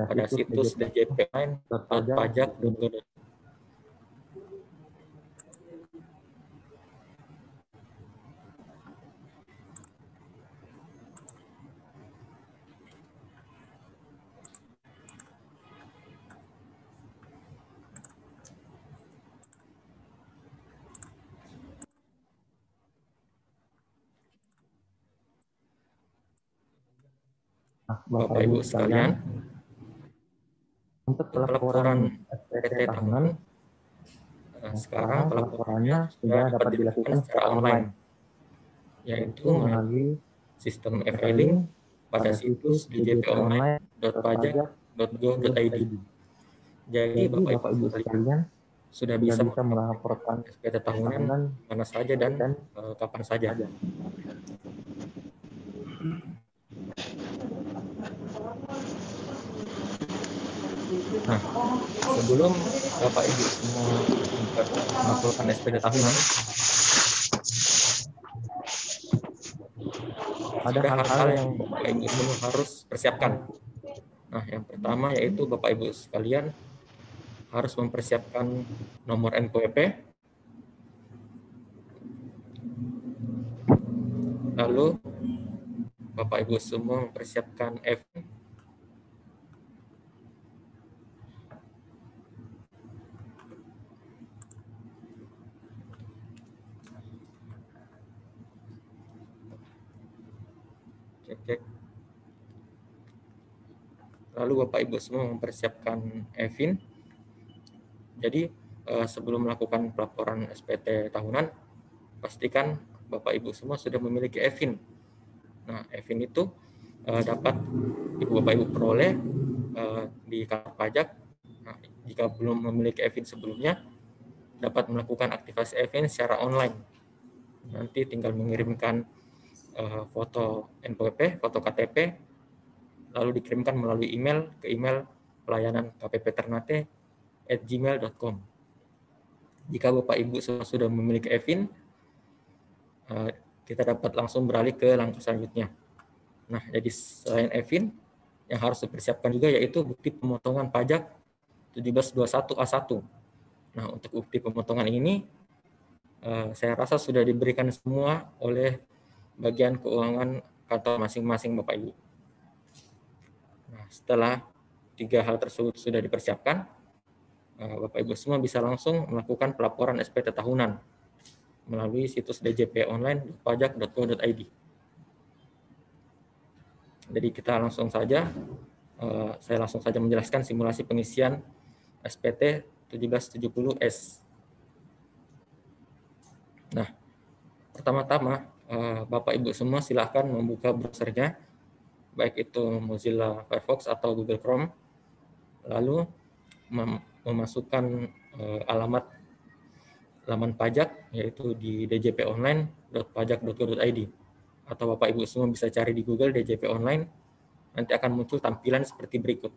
pada situs djponline.pajak.go.id. Bapak Ibu sekalian, untuk pelaporan SPT tahunan, sekarang pelaporannya sudah dapat dilakukan secara online, yaitu melalui sistem e-filing pada situs djponline.pajak.go.id. Jadi Bapak Ibu sekalian sudah bisa melaporkan SPT tahunan mana saja dan kapan saja. Nah, sebelum Bapak Ibu semua melakukan SPT tahunan, ada hal-hal yang Bapak Ibu semua harus persiapkan. Nah, yang pertama yaitu Bapak Ibu sekalian harus mempersiapkan nomor NPWP, lalu Bapak Ibu semua mempersiapkan EVIN, lalu Bapak Ibu semua mempersiapkan EVIN. Jadi sebelum melakukan pelaporan SPT tahunan, pastikan Bapak Ibu semua sudah memiliki EVIN. Nah, EVIN itu dapat Bapak Ibu peroleh di kantor pajak. Nah, jika belum memiliki EVIN sebelumnya, dapat melakukan aktivasi EVIN secara online. Nanti tinggal mengirimkan foto NPWP, foto KTP, lalu dikirimkan melalui email ke email pelayanan kppternate@gmail.com. Jika Bapak Ibu sudah memiliki EVIN, kita dapat langsung beralih ke langkah selanjutnya. Nah, jadi selain EVIN, yang harus dipersiapkan juga yaitu bukti pemotongan pajak 1721A1. Nah, untuk bukti pemotongan ini, saya rasa sudah diberikan semua oleh bagian keuangan kantor masing-masing Bapak Ibu. Nah, setelah 3 hal tersebut sudah dipersiapkan, Bapak Ibu semua bisa langsung melakukan pelaporan SPT tahunan melalui situs djponline.pajak.go.id. Jadi kita langsung saja, saya langsung saja menjelaskan simulasi pengisian SPT 1770S. Nah, pertama-tama Bapak Ibu semua silahkan membuka browsernya, baik itu Mozilla Firefox atau Google Chrome, lalu memasukkan alamat laman pajak yaitu di djponline.pajak.go.id, atau Bapak Ibu semua bisa cari di Google DJP Online, nanti akan muncul tampilan seperti berikut.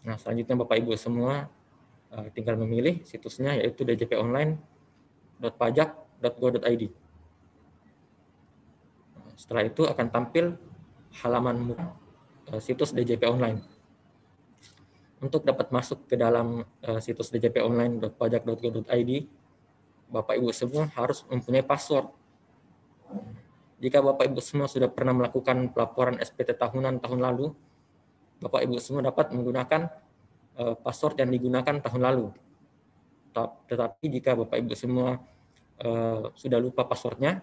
Nah, selanjutnya Bapak Ibu semua tinggal memilih situsnya yaitu djponline.pajak.go.id. Setelah itu akan tampil halaman situs DJP Online. Untuk dapat masuk ke dalam situs djponline.pajak.go.id, Bapak Ibu semua harus mempunyai password. Jika Bapak Ibu semua sudah pernah melakukan pelaporan SPT tahunan tahun lalu, Bapak Ibu semua dapat menggunakan password yang digunakan tahun lalu. Tetapi jika Bapak Ibu semua sudah lupa passwordnya,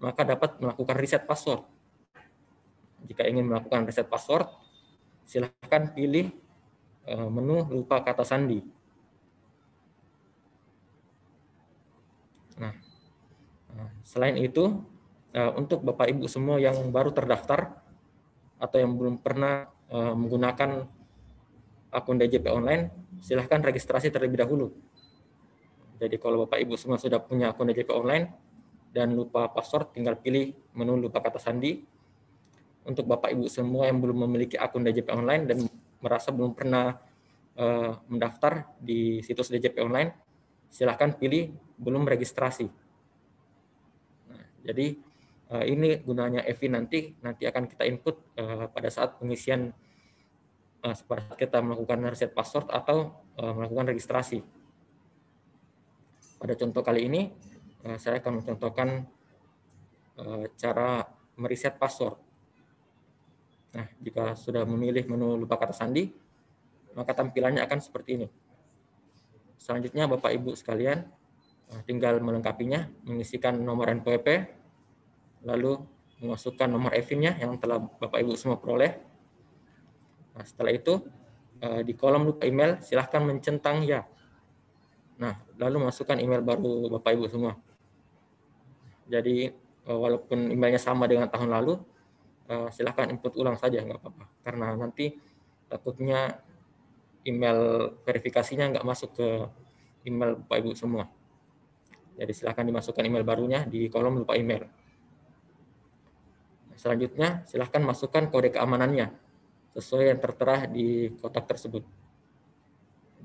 maka dapat melakukan reset password. Jika ingin melakukan reset password, silahkan pilih menu lupa kata sandi. Nah, selain itu, untuk Bapak Ibu semua yang baru terdaftar atau yang belum pernah menggunakan akun DJP Online, silahkan registrasi terlebih dahulu. Jadi kalau Bapak Ibu semua sudah punya akun DJP Online dan lupa password, tinggal pilih menu lupa kata sandi. Untuk Bapak Ibu semua yang belum memiliki akun DJP Online dan merasa belum pernah mendaftar di situs DJP Online, silahkan pilih belum registrasi. Nah, jadi ini gunanya EVIN nanti akan kita input pada saat pengisian pada saat kita melakukan reset password atau melakukan registrasi. Pada contoh kali ini, saya akan mencontohkan cara mereset password. Nah, jika sudah memilih menu lupa kata sandi, maka tampilannya akan seperti ini. Selanjutnya, Bapak Ibu sekalian, tinggal melengkapinya, mengisikan nomor NPWP, lalu memasukkan nomor EVIN-nya yang telah Bapak Ibu semua peroleh. Nah, setelah itu, di kolom lupa email, silahkan mencentang ya. Nah, lalu masukkan email baru Bapak Ibu semua. Jadi, walaupun emailnya sama dengan tahun lalu, silahkan input ulang saja, nggak apa-apa. Karena nanti takutnya email verifikasinya nggak masuk ke email Bapak Ibu semua. Jadi silahkan dimasukkan email barunya di kolom lupa email. Selanjutnya, silahkan masukkan kode keamanannya sesuai yang tertera di kotak tersebut.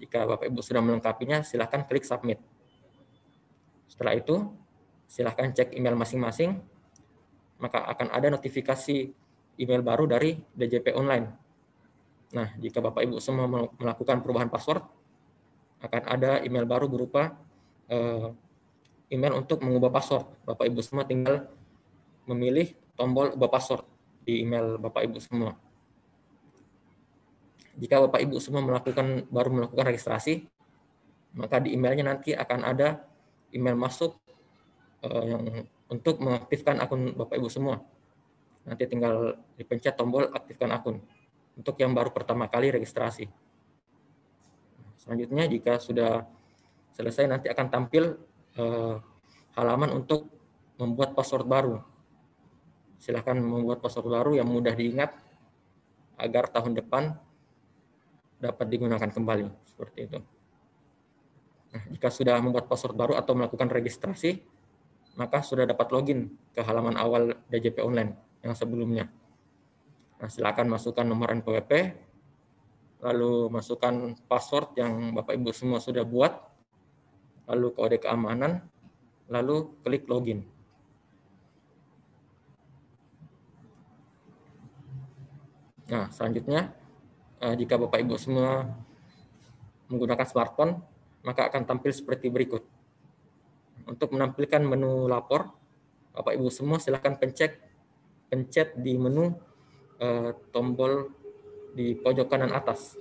Jika Bapak Ibu sudah melengkapinya, silahkan klik submit. Setelah itu, silahkan cek email masing-masing, maka akan ada notifikasi email baru dari DJP Online. Nah, jika Bapak Ibu semua melakukan perubahan password, akan ada email baru berupa email untuk mengubah password. Bapak Ibu semua tinggal memilih tombol ubah password di email Bapak Ibu semua. Jika Bapak Ibu semua baru melakukan registrasi, maka di emailnya nanti akan ada email masuk yang untuk mengaktifkan akun Bapak Ibu semua. Nanti tinggal dipencet tombol aktifkan akun untuk yang baru pertama kali registrasi. Selanjutnya, jika sudah selesai, nanti akan tampil halaman untuk membuat password baru. Silahkan membuat password baru yang mudah diingat agar tahun depan dapat digunakan kembali, seperti itu. Nah, jika sudah membuat password baru atau melakukan registrasi, maka sudah dapat login ke halaman awal DJP Online yang sebelumnya. Nah, silakan masukkan nomor NPWP, lalu masukkan password yang Bapak Ibu semua sudah buat, lalu kode keamanan, lalu klik login. Nah, selanjutnya, jika Bapak Ibu semua menggunakan smartphone, maka akan tampil seperti berikut. Untuk menampilkan menu lapor, Bapak Ibu semua silakan pencet di menu tombol di pojok kanan atas.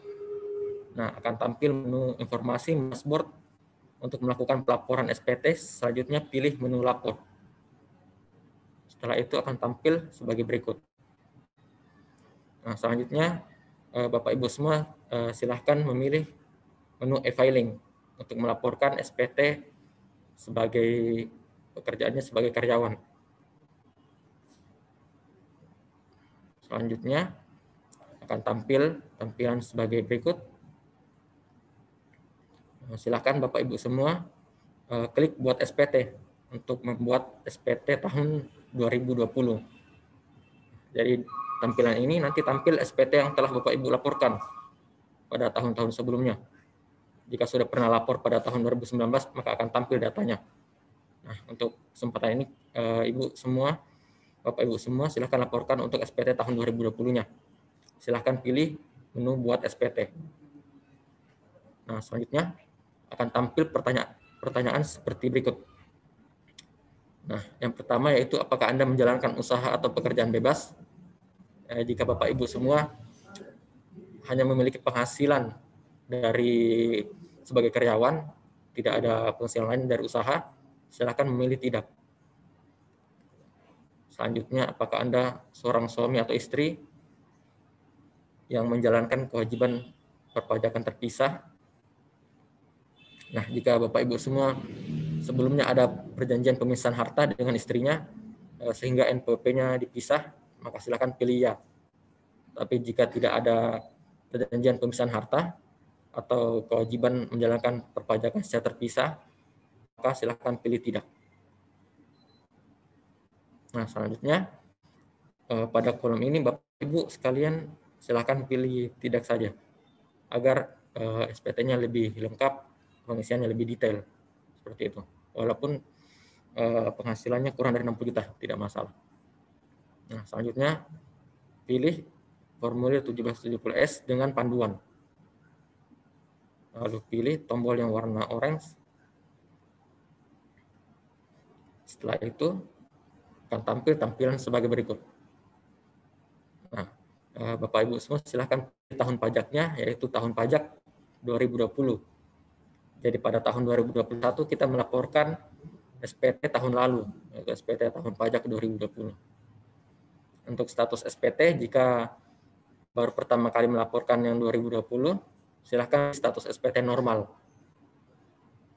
Nah, akan tampil menu informasi dashboard untuk melakukan pelaporan SPT. Selanjutnya pilih menu lapor. Setelah itu akan tampil sebagai berikut. Nah, selanjutnya Bapak Ibu semua silahkan memilih menu e-filing untuk melaporkan SPT sebagai pekerjaannya sebagai karyawan. Selanjutnya akan tampil tampilan sebagai berikut. Silakan Bapak Ibu semua klik buat SPT untuk membuat SPT tahun 2020. Jadi tampilan ini nanti tampil SPT yang telah Bapak Ibu laporkan pada tahun-tahun sebelumnya. Jika sudah pernah lapor pada tahun 2019, maka akan tampil datanya. Nah, untuk kesempatan ini Ibu semua, Bapak Ibu semua silakan laporkan untuk SPT tahun 2020-nya. Silakan pilih menu buat SPT. Nah, selanjutnya akan tampil pertanyaan seperti berikut. Nah, yang pertama yaitu apakah Anda menjalankan usaha atau pekerjaan bebas? Jika Bapak Ibu semua hanya memiliki penghasilan dari sebagai karyawan, tidak ada penghasilan lain dari usaha, silakan memilih tidak. Selanjutnya, apakah Anda seorang suami atau istri yang menjalankan kewajiban perpajakan terpisah? Nah, jika Bapak Ibu semua sebelumnya ada perjanjian pemisahan harta dengan istrinya, sehingga NPWP-nya dipisah, maka silakan pilih ya. Tapi jika tidak ada perjanjian pemisahan harta atau kewajiban menjalankan perpajakan secara terpisah, maka silakan pilih tidak. Nah, selanjutnya pada kolom ini Bapak Ibu sekalian silakan pilih tidak saja agar SPT-nya lebih lengkap, pengisiannya lebih detail seperti itu. Walaupun penghasilannya kurang dari 60 juta, tidak masalah. Nah, selanjutnya pilih formulir 1770S dengan panduan. Lalu pilih tombol yang warna orange. Setelah itu akan tampil tampilan sebagai berikut. Nah, Bapak Ibu semua silahkan pilih tahun pajaknya, yaitu tahun pajak 2020. Jadi pada tahun 2021 kita melaporkan SPT tahun lalu, yaitu SPT tahun pajak 2020. Untuk status SPT, jika baru pertama kali melaporkan yang 2020, silahkan status SPT normal.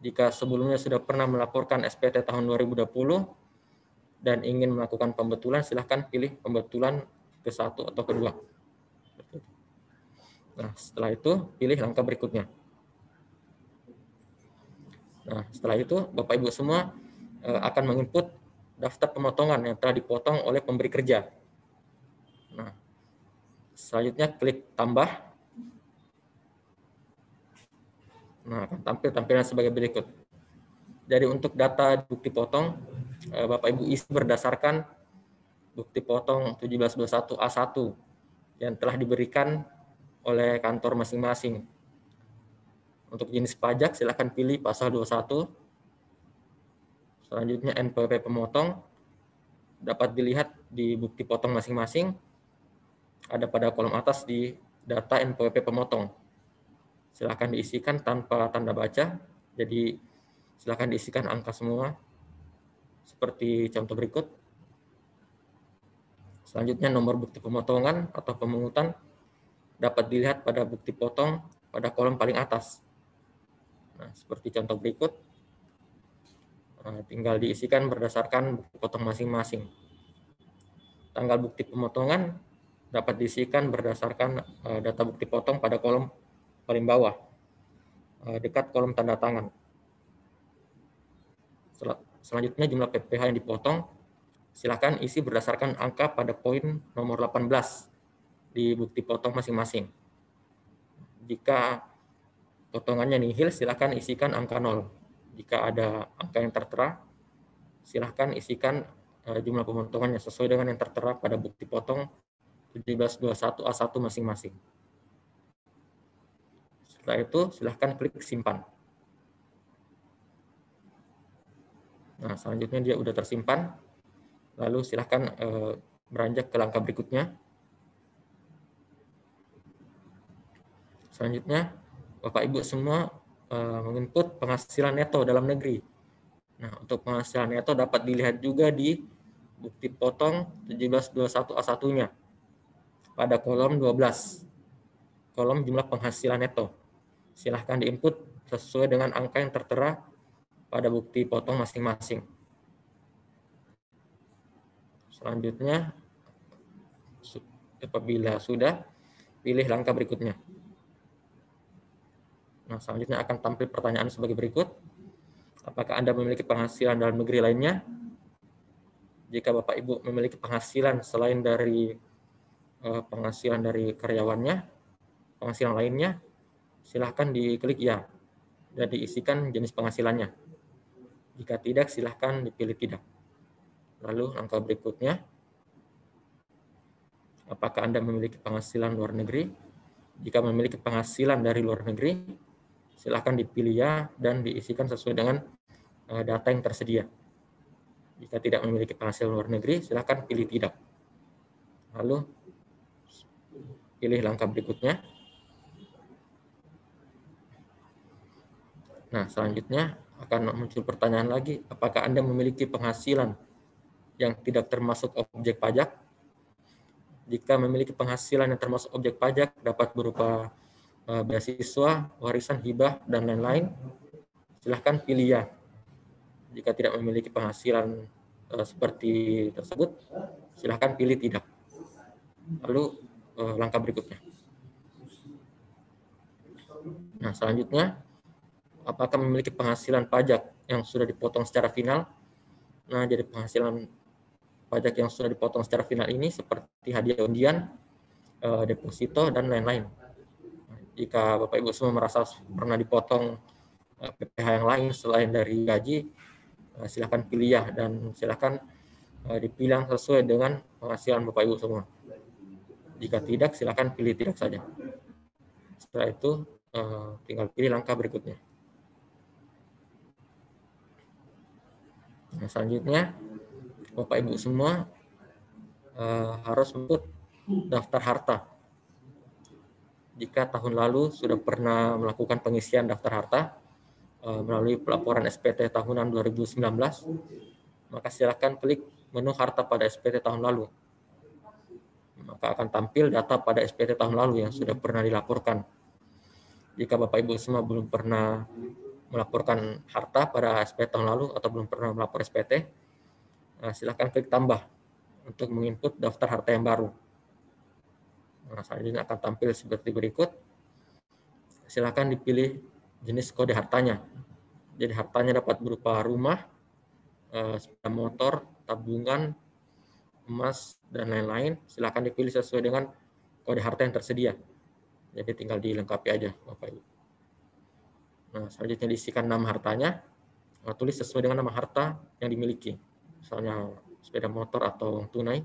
Jika sebelumnya sudah pernah melaporkan SPT tahun 2020 dan ingin melakukan pembetulan, silahkan pilih pembetulan ke-1 atau ke-2. Nah, setelah itu pilih langkah berikutnya. Nah, setelah itu Bapak Ibu semua akan menginput daftar pemotongan yang telah dipotong oleh pemberi kerja. Nah, selanjutnya klik tambah. Nah, akan tampil tampilan sebagai berikut. Jadi untuk data bukti potong, Bapak Ibu isi berdasarkan bukti potong 1721A1 yang telah diberikan oleh kantor masing-masing. Untuk jenis pajak, silakan pilih pasal 21. Selanjutnya NPWP pemotong dapat dilihat di bukti potong masing-masing. Ada pada kolom atas di data NPWP pemotong. Silakan diisikan tanpa tanda baca. Jadi silakan diisikan angka semua seperti contoh berikut. Selanjutnya nomor bukti pemotongan atau pemungutan dapat dilihat pada bukti potong pada kolom paling atas. Nah, seperti contoh berikut. Tinggal diisikan berdasarkan bukti potong masing-masing. Tanggal bukti pemotongan dapat diisikan berdasarkan data bukti potong pada kolom paling bawah, dekat kolom tanda tangan. Selanjutnya jumlah PPh yang dipotong, silakan isi berdasarkan angka pada poin nomor 18 di bukti potong masing-masing. Jika potongannya nihil, silakan isikan angka 0. Jika ada angka yang tertera, silakan isikan jumlah pemotongannya sesuai dengan yang tertera pada bukti potong 1721A1 masing-masing. Setelah itu, silahkan klik simpan. Nah, selanjutnya dia sudah tersimpan. Lalu silahkan beranjak ke langkah berikutnya. Selanjutnya, Bapak Ibu semua menginput penghasilan neto dalam negeri. Nah, untuk penghasilan neto dapat dilihat juga di bukti potong 1721A1-nya pada kolom 12. Kolom jumlah penghasilan neto. Silahkan diinput sesuai dengan angka yang tertera pada bukti potong masing-masing. Selanjutnya, apabila sudah, pilih langkah berikutnya. Nah, selanjutnya akan tampil pertanyaan sebagai berikut. Apakah Anda memiliki penghasilan dalam negeri lainnya? Jika Bapak Ibu memiliki penghasilan selain dari penghasilan dari karyawannya, penghasilan lainnya, silahkan diklik ya dan diisikan jenis penghasilannya. Jika tidak, silahkan dipilih tidak. Lalu langkah berikutnya, apakah Anda memiliki penghasilan luar negeri? Jika memiliki penghasilan dari luar negeri, silahkan dipilih ya dan diisikan sesuai dengan data yang tersedia. Jika tidak memiliki penghasilan luar negeri, silahkan pilih tidak. Lalu pilih langkah berikutnya. Nah, selanjutnya akan muncul pertanyaan lagi, apakah Anda memiliki penghasilan yang tidak termasuk objek pajak? Jika memiliki penghasilan yang termasuk objek pajak, dapat berupa beasiswa, warisan, hibah, dan lain-lain, silahkan pilih ya. Jika tidak memiliki penghasilan seperti tersebut, silahkan pilih tidak. Lalu langkah berikutnya. Nah, selanjutnya, apakah memiliki penghasilan pajak yang sudah dipotong secara final? Nah, jadi penghasilan pajak yang sudah dipotong secara final ini seperti hadiah undian, deposito, dan lain-lain. Jika Bapak Ibu semua merasa pernah dipotong PPh yang lain selain dari gaji, silakan pilih ya dan silakan dipilih sesuai dengan penghasilan Bapak Ibu semua. Jika tidak, silakan pilih tidak saja. Setelah itu, tinggal pilih langkah berikutnya. Nah, selanjutnya, Bapak Ibu semua harus membuat daftar harta. Jika tahun lalu sudah pernah melakukan pengisian daftar harta melalui pelaporan SPT tahunan 2019, maka silakan klik menu harta pada SPT tahun lalu. Maka akan tampil data pada SPT tahun lalu yang sudah pernah dilaporkan. Jika Bapak Ibu semua belum pernah melaporkan harta pada SPT tahun lalu atau belum pernah melapor SPT, silakan klik tambah untuk menginput daftar harta yang baru. Nah, selanjutnya akan tampil seperti berikut. Silakan dipilih jenis kode hartanya. Jadi hartanya dapat berupa rumah, sepeda motor, tabungan, emas, dan lain-lain. Silakan dipilih sesuai dengan kode harta yang tersedia. Jadi tinggal dilengkapi aja, Bapak Ibu. Nah, selanjutnya diisikan nama hartanya. Tulis sesuai dengan nama harta yang dimiliki. Misalnya sepeda motor atau uang tunai,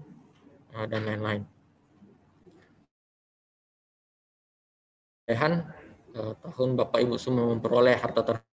dan lain-lain. Tahun Bapak Ibu semua memperoleh harta tersebut.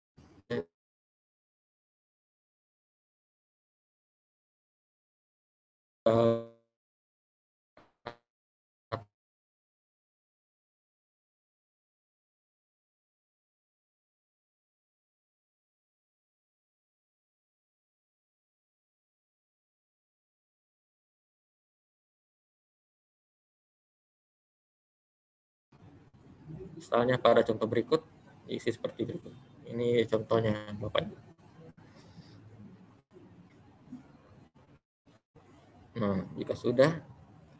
Misalnya pada contoh berikut, diisi seperti berikut. Ini contohnya, Bapak Ibu. Nah, jika sudah,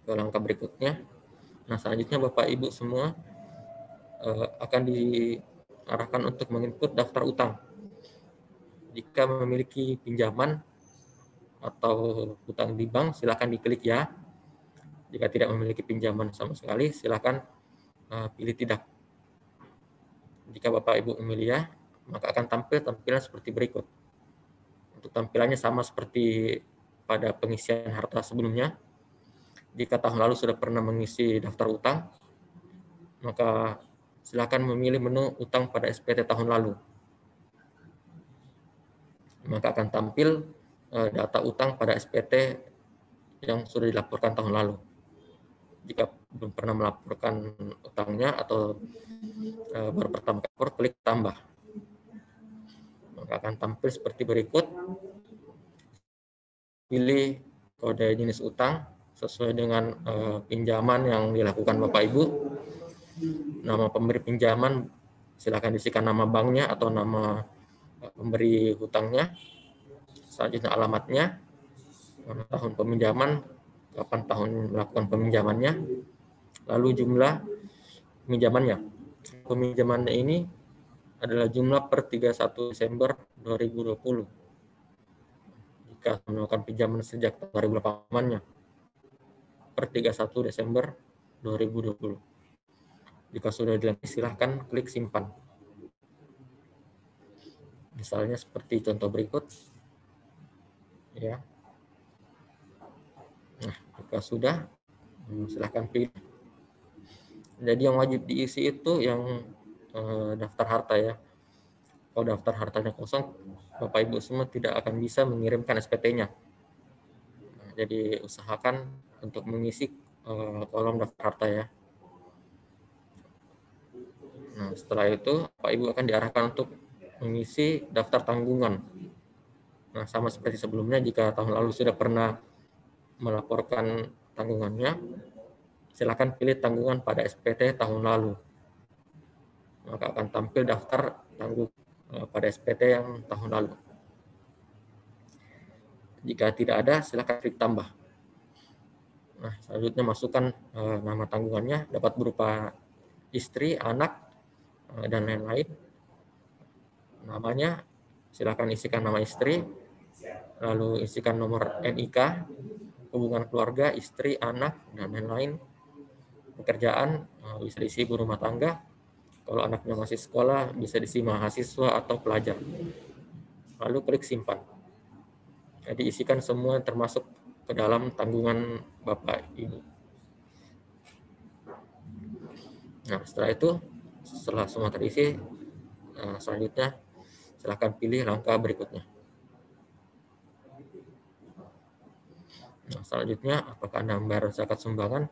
ke langkah berikutnya. Nah, selanjutnya Bapak Ibu semua akan diarahkan untuk menginput daftar utang. Jika memiliki pinjaman atau utang di bank, silakan diklik ya. Jika tidak memiliki pinjaman sama sekali, silakan pilih tidak. Jika Bapak Ibu memilih ya, maka akan tampil tampilan seperti berikut. Untuk tampilannya sama seperti pada pengisian harta sebelumnya. Jika tahun lalu sudah pernah mengisi daftar utang, maka silakan memilih menu utang pada SPT tahun lalu. Maka akan tampil data utang pada SPT yang sudah dilaporkan tahun lalu. Jika belum pernah melaporkan utangnya atau baru pertama kali, klik tambah. Maka akan tampil seperti berikut. Pilih kode jenis utang sesuai dengan pinjaman yang dilakukan Bapak Ibu. Nama pemberi pinjaman silakan isikan nama banknya atau nama pemberi hutangnya. Selanjutnya alamatnya, tahun peminjaman, kapan tahun melakukan peminjamannya, lalu jumlah peminjamannya. Peminjamannya ini adalah jumlah per 31 Desember 2020. Jika melakukan pinjaman sejak 2008-nya, per 31 Desember 2020. Jika sudah dilengkapi, silahkan klik simpan. Misalnya seperti contoh berikut. Ya. Nah, jika sudah, silahkan pilih. Jadi yang wajib diisi itu yang daftar harta ya. Kalau daftar hartanya kosong, Bapak Ibu semua tidak akan bisa mengirimkan SPT-nya. Nah, jadi usahakan untuk mengisi kolom daftar harta ya. Nah, setelah itu Bapak Ibu akan diarahkan untuk mengisi daftar tanggungan. Nah, sama seperti sebelumnya, jika tahun lalu sudah pernah melaporkan tanggungannya, silakan pilih tanggungan pada SPT tahun lalu. Maka akan tampil daftar tanggung pada SPT yang tahun lalu. Jika tidak ada, silakan klik tambah. Nah, selanjutnya masukkan nama tanggungannya, dapat berupa istri, anak, dan lain-lain. Namanya, silakan isikan nama istri, lalu isikan nomor NIK, hubungan keluarga, istri, anak, dan lain-lain. Pekerjaan bisa diisi ibu rumah tangga. Kalau anaknya masih sekolah, bisa diisi mahasiswa atau pelajar. Lalu klik simpan. Jadi isikan semua termasuk ke dalam tanggungan Bapak Ibu. Nah, setelah semua terisi, selanjutnya silakan pilih langkah berikutnya. Nah, selanjutnya, apakah Anda membayar zakat sumbangan?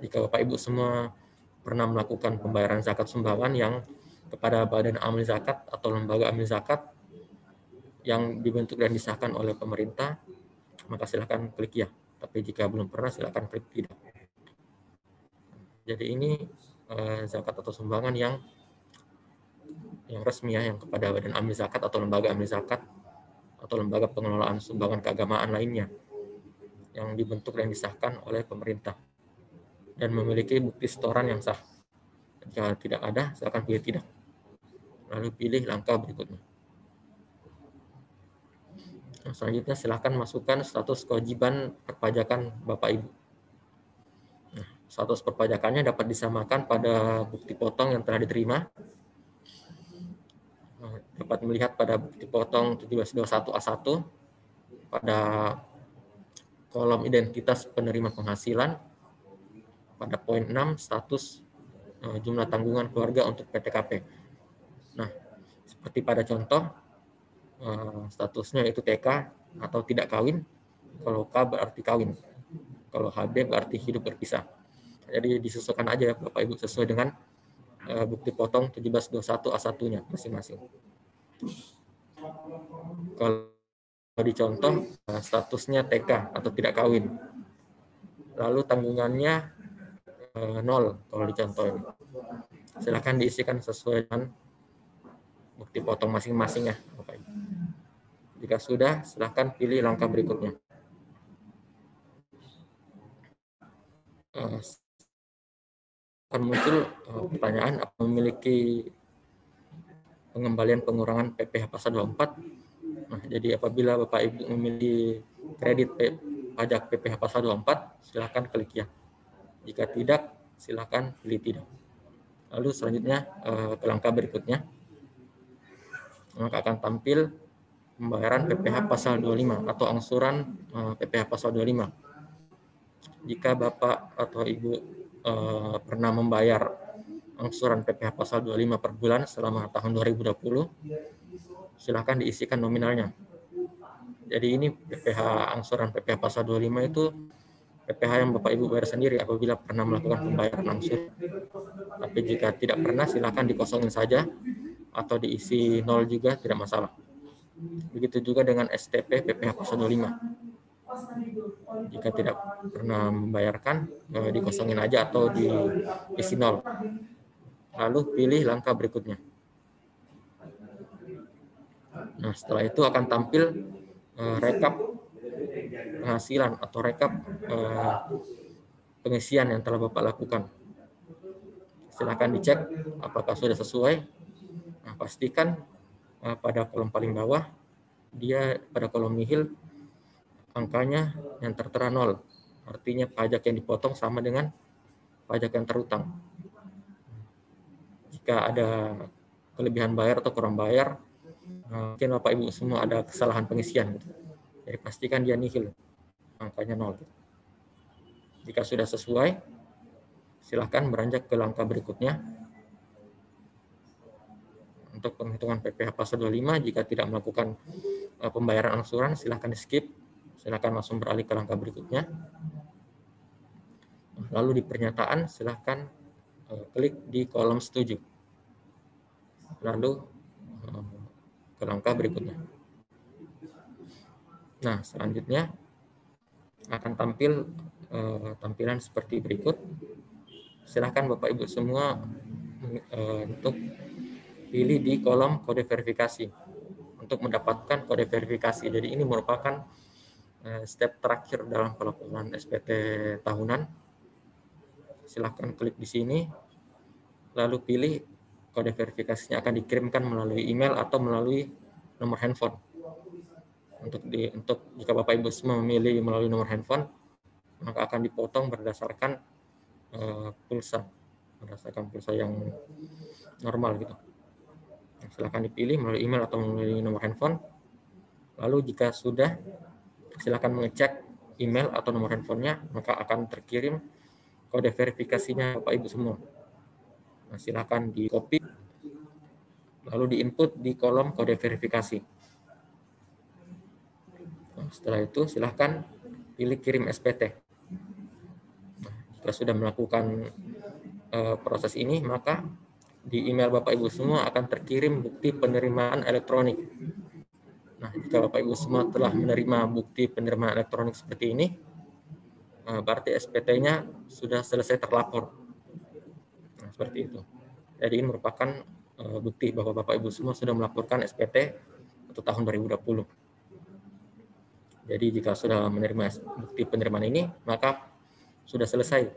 Jika Bapak Ibu semua pernah melakukan pembayaran zakat sumbangan yang kepada badan amil zakat atau lembaga amil zakat yang dibentuk dan disahkan oleh pemerintah, maka silakan klik ya. Tapi jika belum pernah, silakan klik tidak. Jadi ini zakat atau sumbangan yang resmi ya, yang kepada badan amil zakat atau lembaga amil zakat atau lembaga pengelolaan sumbangan keagamaan lainnya yang dibentuk dan disahkan oleh pemerintah dan memiliki bukti setoran yang sah. Jika tidak ada, silakan pilih tidak. Lalu pilih langkah berikutnya. Nah, selanjutnya silakan masukkan status kewajiban perpajakan Bapak Ibu. Nah, status perpajakannya dapat disamakan pada bukti potong yang telah diterima. Dapat melihat pada bukti potong 1721A1 pada kolom identitas penerima penghasilan pada poin 6 status jumlah tanggungan keluarga untuk PTKP. Nah, seperti pada contoh statusnya itu TK atau tidak kawin, kalau K berarti kawin, kalau HB berarti hidup berpisah. Jadi disesuaikan aja Bapak Ibu sesuai dengan bukti potong 1721A1-nya masing-masing. Kalau dicontoh statusnya TK atau tidak kawin, lalu tanggungannya 0 kalau dicontohin. Silakan diisikan sesuai dengan bukti potong masing-masing ya Bapak Ibu. Jika sudah, silakan pilih langkah berikutnya. Akan muncul pertanyaan, apa memiliki pengembalian pengurangan PPh pasal 24. Nah, jadi apabila Bapak Ibu memiliki kredit pajak PPh pasal 24, silakan klik ya. Jika tidak, silakan pilih tidak. Lalu selanjutnya ke langkah berikutnya, maka akan tampil pembayaran PPh pasal 25 atau angsuran PPh pasal 25. Jika Bapak atau Ibu pernah membayar angsuran PPh pasal 25 per bulan selama tahun 2020, silakan diisikan nominalnya. Jadi ini PPh angsuran PPh pasal 25 itu PPh yang Bapak Ibu bayar sendiri apabila pernah melakukan pembayaran angsuran. Tapi jika tidak pernah, silakan dikosongin saja atau diisi 0 juga, tidak masalah. Begitu juga dengan STP PPh pasal 25. Jika tidak pernah membayarkan, dikosongin aja atau diisi 0. Lalu pilih langkah berikutnya. Nah, setelah itu akan tampil rekap penghasilan atau rekap pengisian yang telah Bapak lakukan. Silakan dicek apakah sudah sesuai. Nah, pastikan pada kolom paling bawah, dia pada kolom nihil, angkanya yang tertera 0. Artinya pajak yang dipotong sama dengan pajak yang terutang. Jika ada kelebihan bayar atau kurang bayar, mungkin Bapak Ibu semua ada kesalahan pengisian. Jadi pastikan dia nihil, angkanya 0. Jika sudah sesuai, silakan beranjak ke langkah berikutnya. Untuk penghitungan PPh pasal 25, jika tidak melakukan pembayaran angsuran, silakan di skip. Silakan langsung beralih ke langkah berikutnya. Lalu di pernyataan, silakan klik di kolom setuju. Lalu ke langkah berikutnya. Nah, selanjutnya akan tampil tampilan seperti berikut. Silakan Bapak Ibu semua untuk pilih di kolom kode verifikasi untuk mendapatkan kode verifikasi. Jadi ini merupakan step terakhir dalam pelaporan SPT tahunan. Silakan klik di sini, lalu pilih kode verifikasinya akan dikirimkan melalui email atau melalui nomor handphone. Untuk jika Bapak Ibu semua memilih melalui nomor handphone, maka akan dipotong berdasarkan pulsa yang normal gitu. Nah, silakan dipilih melalui email atau melalui nomor handphone. Lalu jika sudah, silakan mengecek email atau nomor handphonenya, maka akan terkirim kode verifikasinya Bapak Ibu semua. Nah, silakan di copy lalu diinput di kolom kode verifikasi. Nah, setelah itu silahkan pilih kirim SPT. Nah, jika sudah melakukan proses ini, maka di email Bapak Ibu semua akan terkirim bukti penerimaan elektronik. Nah, jika Bapak Ibu semua telah menerima bukti penerimaan elektronik seperti ini, berarti SPT-nya sudah selesai terlapor. Nah, seperti itu. Jadi ini merupakan bukti bahwa Bapak Ibu semua sudah melaporkan SPT untuk tahun 2020. Jadi jika sudah menerima bukti penerimaan ini, maka sudah selesai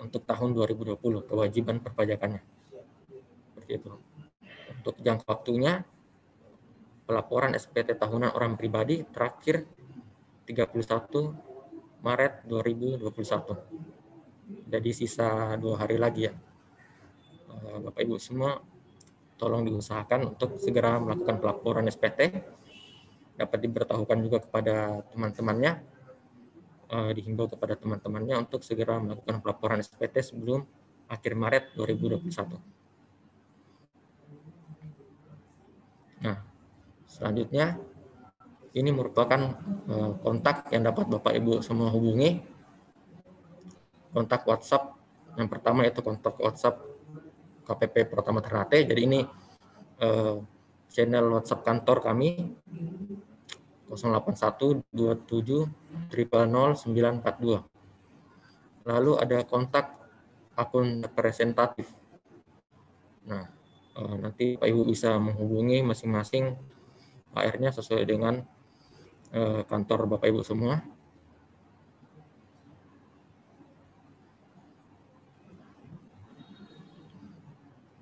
untuk tahun 2020 kewajiban perpajakannya. Seperti itu. Untuk jangka waktunya, pelaporan SPT tahunan orang pribadi terakhir 31 Maret 2021. Jadi sisa 2 hari lagi ya. Bapak Ibu semua tolong diusahakan untuk segera melakukan pelaporan SPT, dapat diberitahukan juga kepada teman-temannya, dihimbau kepada teman-temannya untuk segera melakukan pelaporan SPT sebelum akhir Maret 2021. Nah, selanjutnya ini merupakan kontak yang dapat Bapak Ibu semua hubungi. Kontak WhatsApp yang pertama yaitu kontak WhatsApp KPP Pratama Ternate. Jadi ini channel WhatsApp kantor kami 08127000942. Lalu ada kontak akun representatif. Nah, nanti Pak Ibu bisa menghubungi masing-masing HR-nya sesuai dengan kantor Bapak Ibu semua.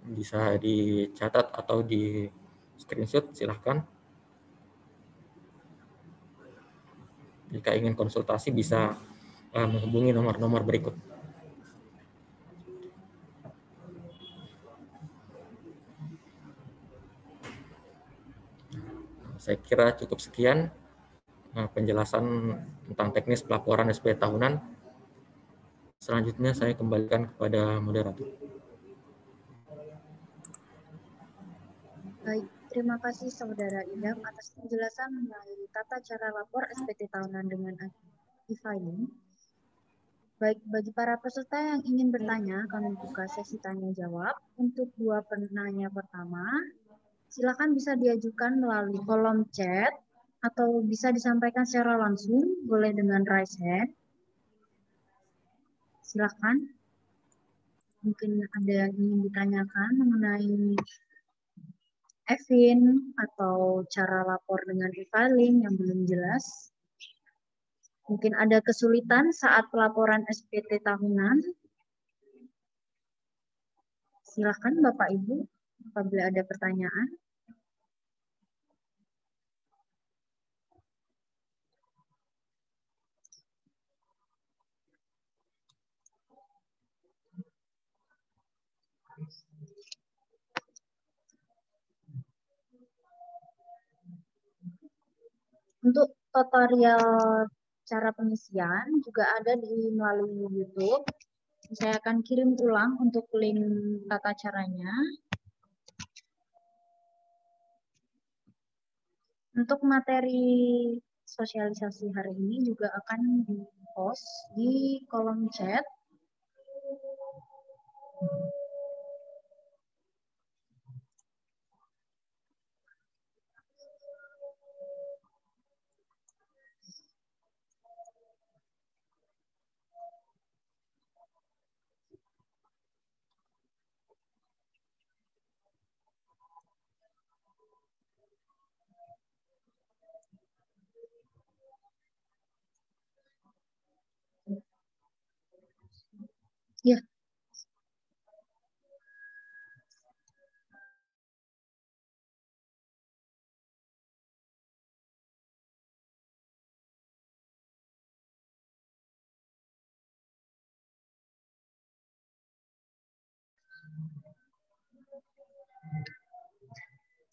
Bisa dicatat atau di screenshot, silahkan. Jika ingin konsultasi bisa menghubungi nomor-nomor berikut. Saya kira cukup sekian penjelasan tentang teknis pelaporan SPT tahunan. Selanjutnya saya kembalikan kepada moderator. Baik, terima kasih Saudara Idam atas penjelasan mengenai tata cara lapor SPT tahunan dengan e-filing. Baik, bagi para peserta yang ingin bertanya, kami buka sesi tanya jawab. Untuk 2 penanya pertama, silakan bisa diajukan melalui kolom chat atau bisa disampaikan secara langsung, boleh dengan raise hand. Silakan. Mungkin ada yang ingin ditanyakan mengenai Evin atau cara lapor dengan e-filing yang belum jelas. Mungkin ada kesulitan saat pelaporan SPT tahunan. Silakan Bapak Ibu apabila ada pertanyaan. Untuk tutorial cara pengisian juga ada di melalui YouTube. Saya akan kirim ulang untuk link tata caranya. Untuk materi sosialisasi hari ini juga akan di-post di kolom chat. Ya.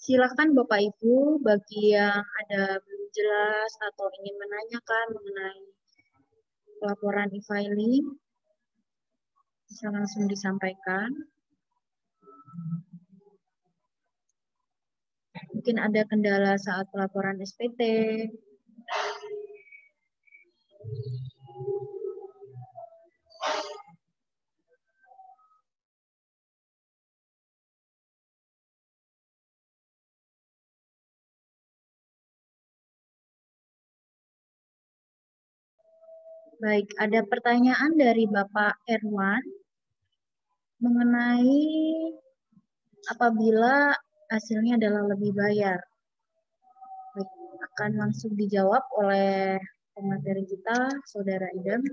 Silakan Bapak Ibu bagi yang ada belum jelas atau ingin menanyakan mengenai laporan e-filing bisa langsung disampaikan. mungkin ada kendala saat pelaporan SPT. Baik, ada pertanyaan dari Bapak Erwan mengenai apabila hasilnya adalah lebih bayar. Baik, akan langsung dijawab oleh pemateri kita, Saudara Idam.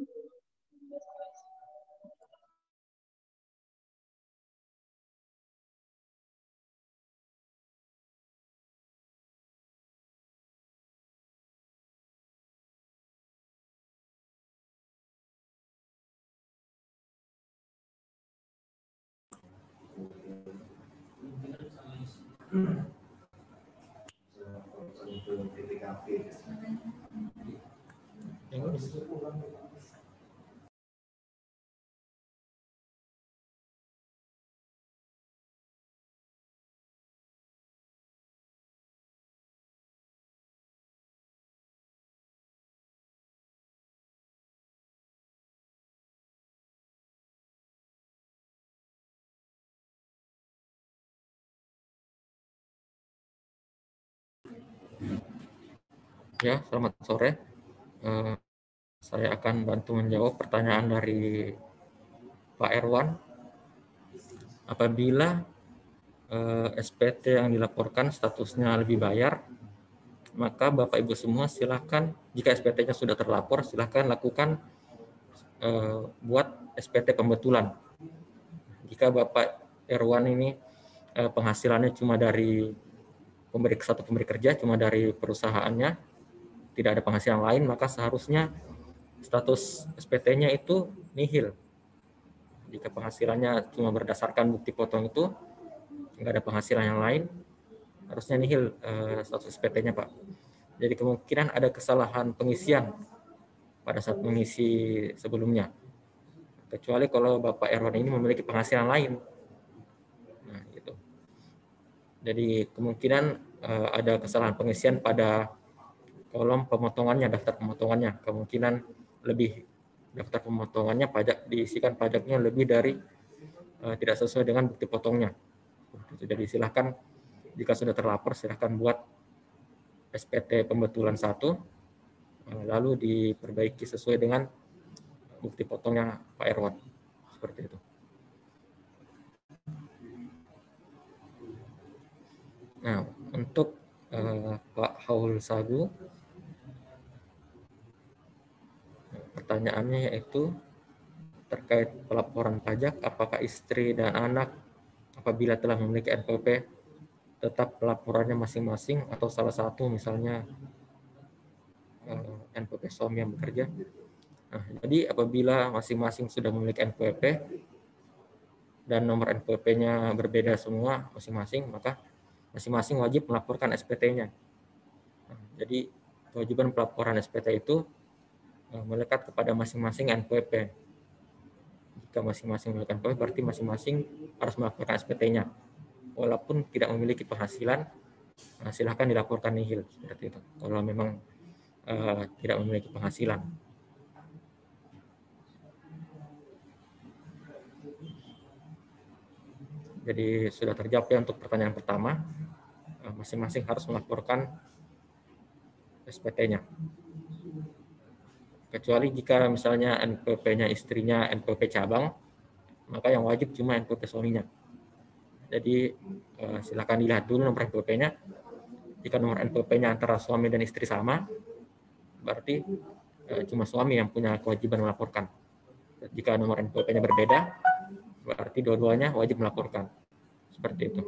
Ya, selamat sore. Saya akan bantu menjawab pertanyaan dari Pak Erwan. Apabila SPT yang dilaporkan statusnya lebih bayar, maka Bapak Ibu semua silakan, jika SPT-nya sudah terlapor, silakan lakukan buat SPT pembetulan. Jika Bapak Erwan ini penghasilannya cuma dari satu pemberi kerja, cuma dari perusahaannya, tidak ada penghasilan lain, maka seharusnya status SPT-nya itu nihil. Jika penghasilannya cuma berdasarkan bukti potong itu, nggak ada penghasilan yang lain, harusnya nihil status SPT-nya, Pak. Jadi kemungkinan ada kesalahan pengisian pada saat mengisi sebelumnya. Kecuali kalau Bapak Erwan ini memiliki penghasilan lain. Nah, gitu. Jadi kemungkinan ada kesalahan pengisian pada kolom pemotongannya, daftar pemotongannya. Kemungkinan lebih daftar pemotongannya diisikan pajaknya lebih dari tidak sesuai dengan bukti potongnya. Jadi silahkan jika sudah terlapor silahkan buat SPT pembetulan 1 lalu diperbaiki sesuai dengan bukti potongnya Pak Erwan. Seperti itu. Nah, untuk Pak Haul Sagu, pertanyaannya yaitu terkait pelaporan pajak, apakah istri dan anak apabila telah memiliki NPWP tetap pelaporannya masing-masing atau salah satu misalnya NPWP suami yang bekerja. Nah, jadi apabila masing-masing sudah memiliki NPWP dan nomor NPWP-nya berbeda semua masing-masing, maka masing-masing wajib melaporkan SPT-nya. Nah, jadi kewajiban pelaporan SPT itu melekat kepada masing-masing NPWP. Jika masing-masing memiliki NPWP, berarti masing-masing harus melaporkan SPT-nya. Walaupun tidak memiliki penghasilan, silahkan dilaporkan nihil seperti itu. Kalau memang tidak memiliki penghasilan. Jadi sudah terjawab ya untuk pertanyaan pertama. Masing-masing harus melaporkan SPT-nya. Kecuali jika misalnya NPWP-nya istrinya NPWP cabang, maka yang wajib cuma NPWP suaminya. Jadi silakan dilihat dulu nomor NPWP-nya. Jika nomor NPWP-nya antara suami dan istri sama, berarti cuma suami yang punya kewajiban melaporkan. Jika nomor NPWP-nya berbeda, berarti dua-duanya wajib melaporkan. Seperti itu.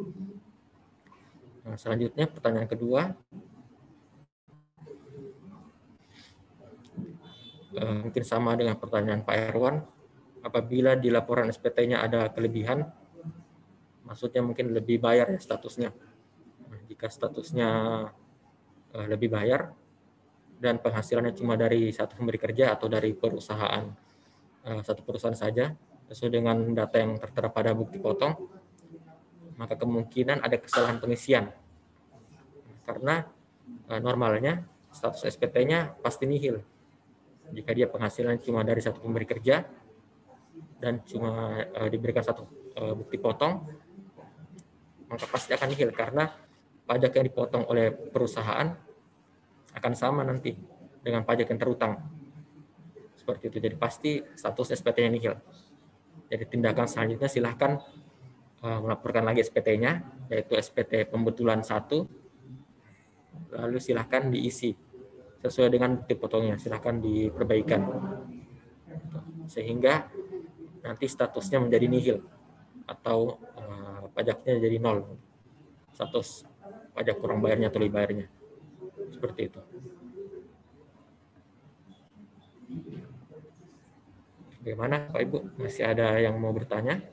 Nah, selanjutnya pertanyaan kedua. Mungkin sama dengan pertanyaan Pak Erwan. Apabila di laporan SPT-nya ada kelebihan, maksudnya mungkin lebih bayar ya statusnya. Nah, jika statusnya lebih bayar dan penghasilannya cuma dari satu pemberi kerja atau dari perusahaan satu perusahaan saja sesuai dengan data yang tertera pada bukti potong, maka kemungkinan ada kesalahan pengisian karena normalnya status SPT-nya pasti nihil. Jika dia penghasilan cuma dari satu pemberi kerja dan cuma diberikan satu bukti potong, maka pasti akan nihil karena pajak yang dipotong oleh perusahaan akan sama nanti dengan pajak yang terutang. Seperti itu. Jadi pasti status SPT-nya nihil. Jadi tindakan selanjutnya silahkan melaporkan lagi SPT-nya, yaitu SPT pembetulan 1, lalu silahkan diisi sesuai dengan bukti potongnya, silahkan diperbaikan sehingga nanti statusnya menjadi nihil atau pajaknya jadi 0, status pajak kurang bayarnya atau lebih bayarnya, seperti itu. Bagaimana Pak Ibu, masih ada yang mau bertanya?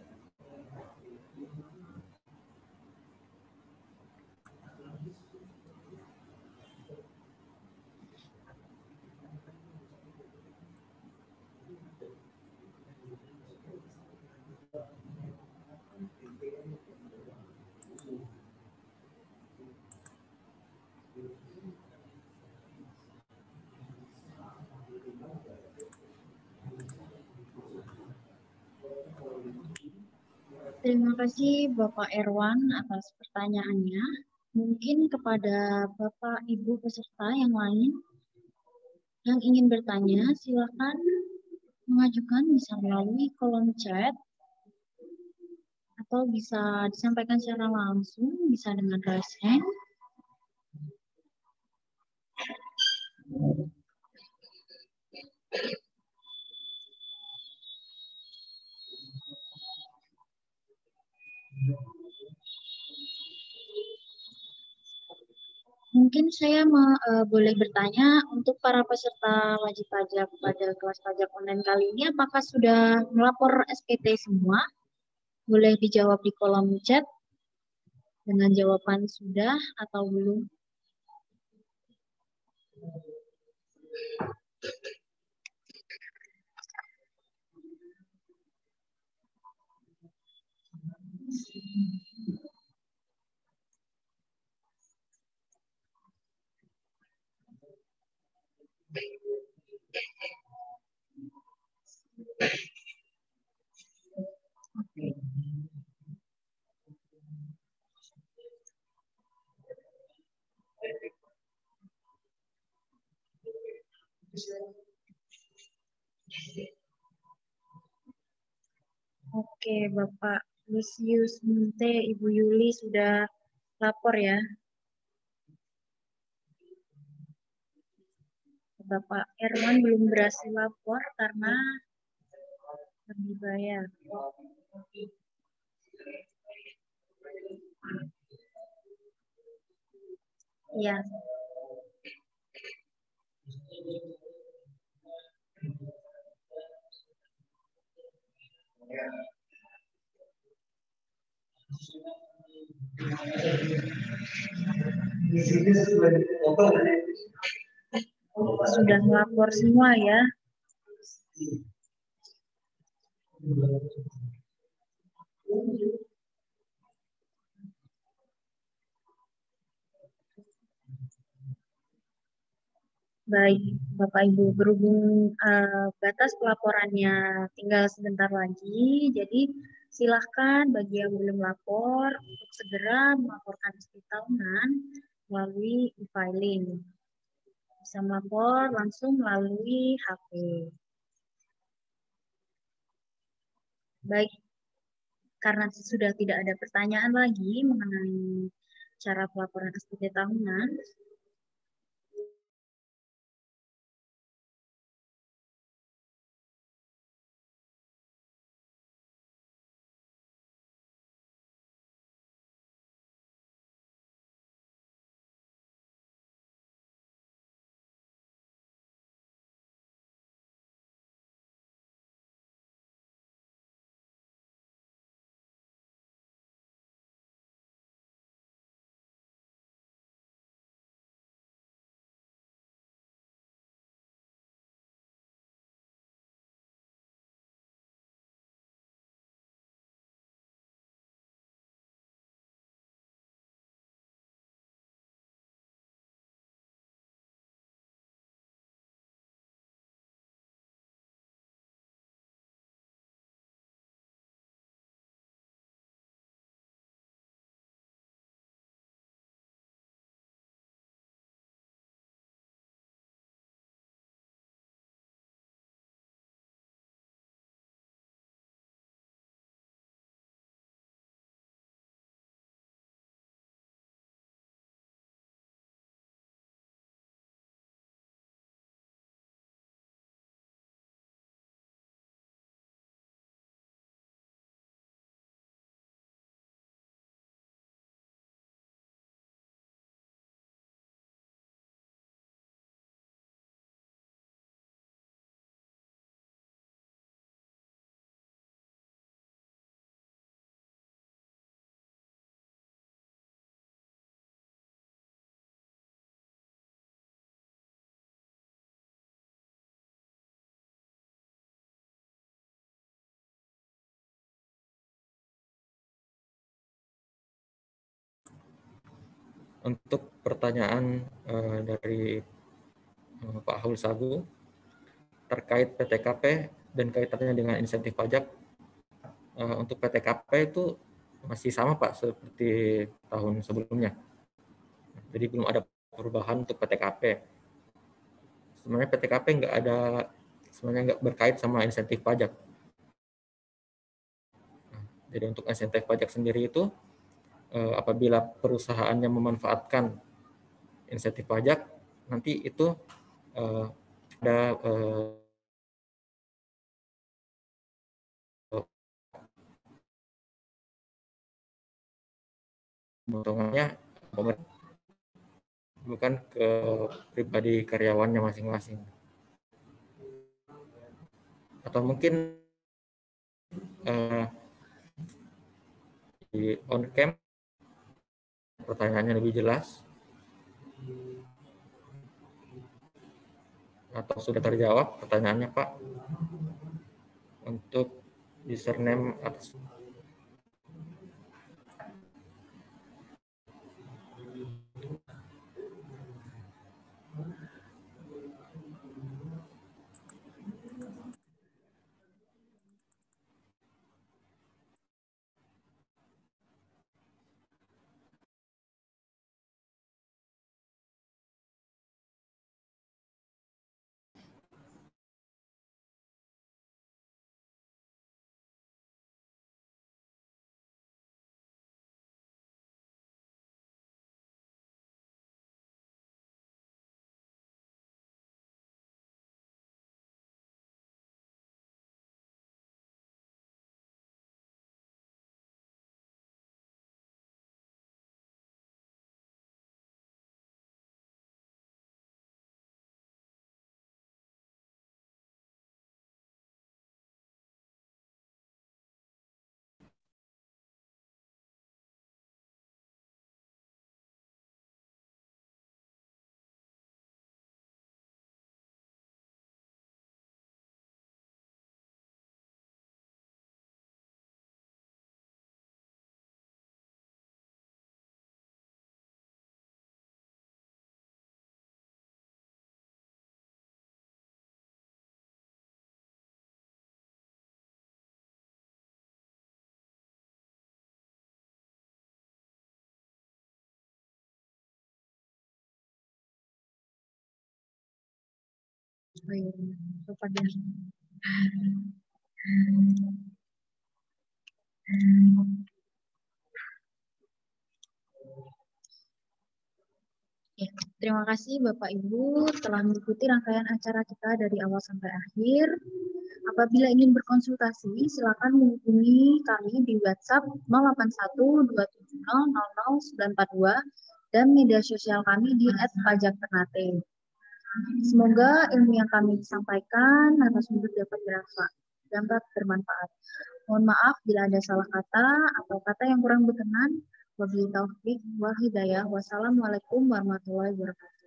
Terima kasih Bapak Erwan atas pertanyaannya. Mungkin kepada Bapak Ibu peserta yang lain yang ingin bertanya, silakan mengajukan bisa melalui kolom chat atau bisa disampaikan secara langsung, bisa dengan raise hand. Mungkin saya boleh bertanya untuk para peserta wajib pajak pada kelas pajak online kali ini, apakah sudah melapor SPT semua? Boleh dijawab di kolom chat dengan jawaban sudah atau belum. Oke. Oke, Bapak Lusius Munte, Ibu Yuli sudah lapor ya. Bapak Erwan belum berhasil lapor karena lebih bayar. Iya. Sudah melapor semua ya. Baik, Bapak Ibu, berhubung batas pelaporannya tinggal sebentar lagi, jadi silahkan bagi yang belum lapor untuk segera melaporkan SPT tahunan melalui e-filing. Bisa melapor langsung melalui HP. Baik, karena sudah tidak ada pertanyaan lagi mengenai cara pelaporan SPT tahunan, Untuk pertanyaan dari Pak Haul Sagu terkait PTKP dan kaitannya dengan insentif pajak, untuk PTKP itu masih sama Pak seperti tahun sebelumnya. Jadi belum ada perubahan untuk PTKP. Sebenarnya PTKP nggak berkait sama insentif pajak. Jadi untuk insentif pajak sendiri itu apabila perusahaannya memanfaatkan insentif pajak, nanti itu ada potongannya bukan ke pribadi karyawannya masing-masing. Atau mungkin di on cam pertanyaannya lebih jelas atau sudah terjawab pertanyaannya Pak untuk username atas. Ya, terima kasih Bapak Ibu telah mengikuti rangkaian acara kita dari awal sampai akhir. Apabila ingin berkonsultasi, silakan menghubungi kami di WhatsApp 081270000942 dan media sosial kami di @pajakternate. Semoga ilmu yang kami sampaikan narasumber dapat bermanfaat. Mohon maaf bila ada salah kata atau kata yang kurang berkenan. Wabillahi taufiq wal hidayah. Wassalamualaikum warahmatullahi wabarakatuh.